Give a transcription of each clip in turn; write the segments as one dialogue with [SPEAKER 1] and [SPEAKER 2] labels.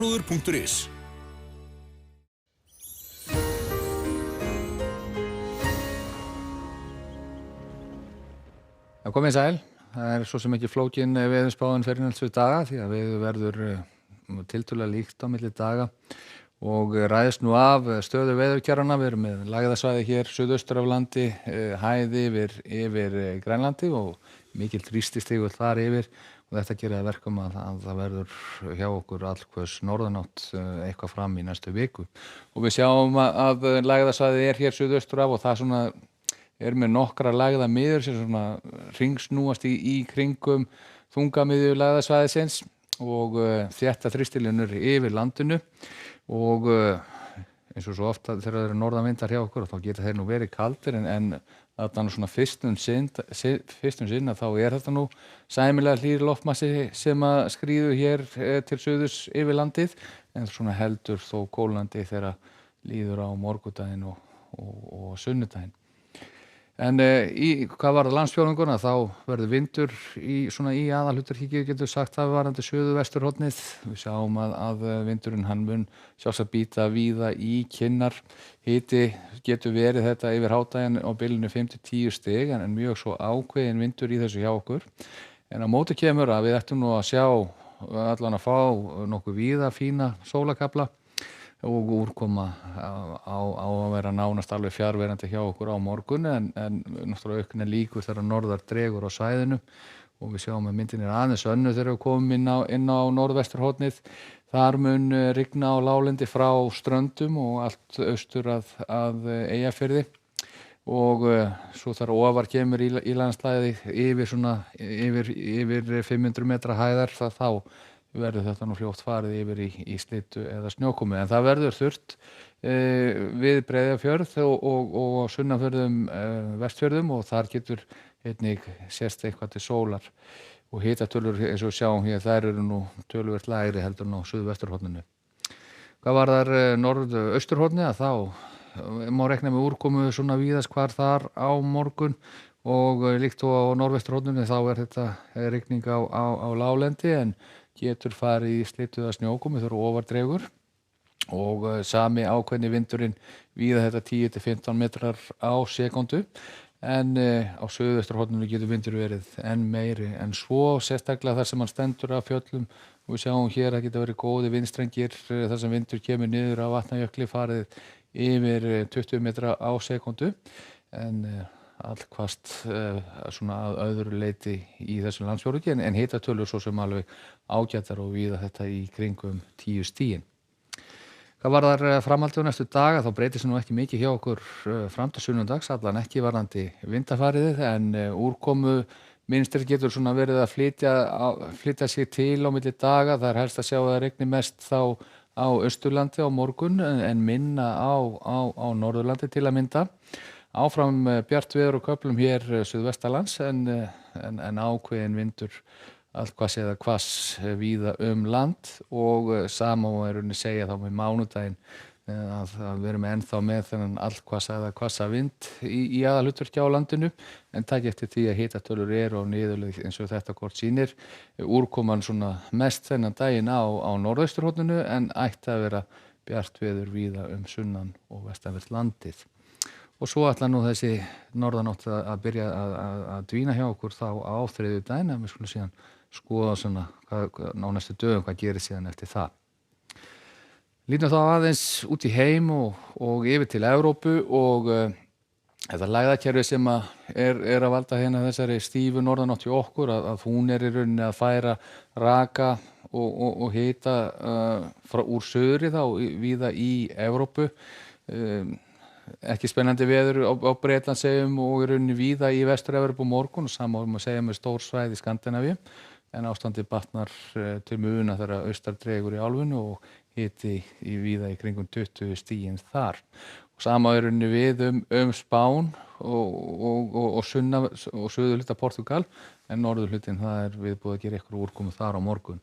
[SPEAKER 1] Brúður.is.
[SPEAKER 2] Það komið sæl. Það svo sem ekki flókin veðurspáin fyrir næstu daga því að veður verður tiltölulega líkt á milli daga og ræðist nú af stöðu veðurkerfanna. Við erum með lægðasvæði hér suðaustur af landi, hæð yfir Grænlandi og mikil þrýstistig þar yfir og þetta gerir að verkum að það verður hjá okkur allhvers norðanátt eitthvað fram í næstu viku. Og við sjáum að lægðasvæði hér suðaustur af og það svona með nokkra lægða miður sem svona hringsnúast í kringum þungamiðju lægðasvæðisins og þétta þrýstilinur yfir landinu og eins og svo ofta þegar það eru norðanvindar hjá okkur þá geta þeir nú verið kaldir en þarna svona fyrstum sinn að þá þetta nú sæmilega hlýr loftmassi sem að skríður hér til suðurs yfir landið en svona heldur þó kólnandi þegar líður á morgundaginn og sunnudaginn. En hvað varðar landsfjórðunguna þá verður vindur í aðalhlutarkíki getur sagt það varðandi suðvesturhornið. Við sjáum að vindurinn hann mun sjálfsagt bíta víða í kinnar. Hiti getur verið þetta yfir hádaginn á bilinu 5-10 stig en mjög svo ákveðin vindur í þessu hjá okkur. En á móti kemur að við ættum nú að sjá allan að fá nokkuð víða fína sólakafla og úrkoma á að vera nánast alveg fjarverandi hjá okkur á morgun en náttúrulega aukna líkur þegar norðar dregur á svæðinu og við sjáum að myndin aðeins önnur þegar við komum inn á norðvesturhornið. Þar mun rigna á láglendi frá Ströndum og allt austur að Eyjafirði og svo þar ofar kemur í landslagið yfir 500 metra hæðar þá verður þetta nú fljótt farið yfir í slitu eða snjókomu en það verður þurrt við Breiðafjörð og sunnanfjörðum Vestfjörðum og þar getur einnig sést eitthvað til sólar og hitatölur eins og við sjáum hér þær eru nú töluvert lægri heldur en á suðvesturhorninu. Hvað varðar norðausturhornið þá má rekna með úrkomu svona víðast hvar þar á morgun og líkt og á norðvesturhorninu þá þetta rigning á láglendi en getur farið í slitu eða snjókomu þegar ofar dregur og sami ákveðni vindurinn víða þetta 10-15 metrar á sekúndu en á suðvesturhorninu getur vindur verið enn meiri en svo sérstaklega þar sem hann stendur af fjöllum og við sjáum hér að geta verið góði vindstrengir þar sem vindur kemur niður af Vatnajökli farið yfir 20 metra á sekúndu en allhvasst svona að öðru leyti í þessu landsfjórðungi en hitatölur svo sem alveg ágætar og víða þetta í kringum 10 stigin. Hvað varðar framhaldið á næstu daga þá breytist nú ekki mikið hjá okkur fram til sunnudags, allan ekki varðandi vindafariðið en úrkomu mynstri getur svona verið að flytja sig til á milli daga. Það helst að sjá að það regni mest þá á Austurlandi á morgun en minna á Norðurlandi til að mynda. Áfram bjart veður og köflum hér suðvestanlands en ákveðin vindur allhvass eða hvass víða land og sama og segja þá með mánudaginn að við erum ennþá með þennan allhvassa eða hvassa vind í aðalhlutverki á landinu en taki eftir því að hitatölur eru á niðurleið eins og þetta kort sýnir. Úrkoman svona mest þennan daginn á norðausturhorninu en ætti að vera bjart veður víða sunnan og vestanvert landið. Og svo ætla nú þessi norðanátt að byrja að dvína hjá okkur þá á þriðjudaginn en við skulum síðan skoða svona á næstu dögum hvað gerir síðan eftir það. Lítum þá aðeins út í heim og yfir til Evrópu og þetta lægðakerfi sem að valda hérna þessari stífu norðanátt hjá okkur að hún í rauninni að færa raka og hita úr suðri þá víða í Evrópu. Ekki spennandi veður á Bretlandseyjum og í rauninni víða í Vestur-Evrópu morgun og sama má segja með stór svæði í Skandinavíu en ástandið batnar til muna þegar austar dregur í álfunni og hiti víða í kringum 20 stigin þar. Og sama í rauninni við Spán og suðurhluta Portúgal en norðurhlutin það viðbúið að gera eitthvað úrkomu þar á morgun.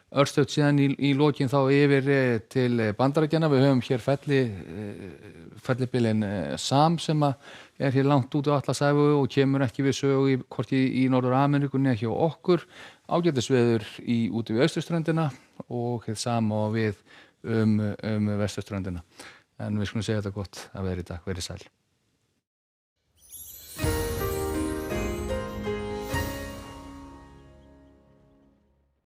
[SPEAKER 2] Örstutt síðan í lokin þá yfir til Bandaríkjanna. Við höfum hér fellibylinn Sam sem er hér langt út á Atlantshafi og kemur ekki við sögu hvorki í Norður-Ameríku né hjá okkur. Ágætisveður úti við austurströndina og hið sama á við vesturströndina. En við skulum segja þetta gott að vera í dag, verið sæl.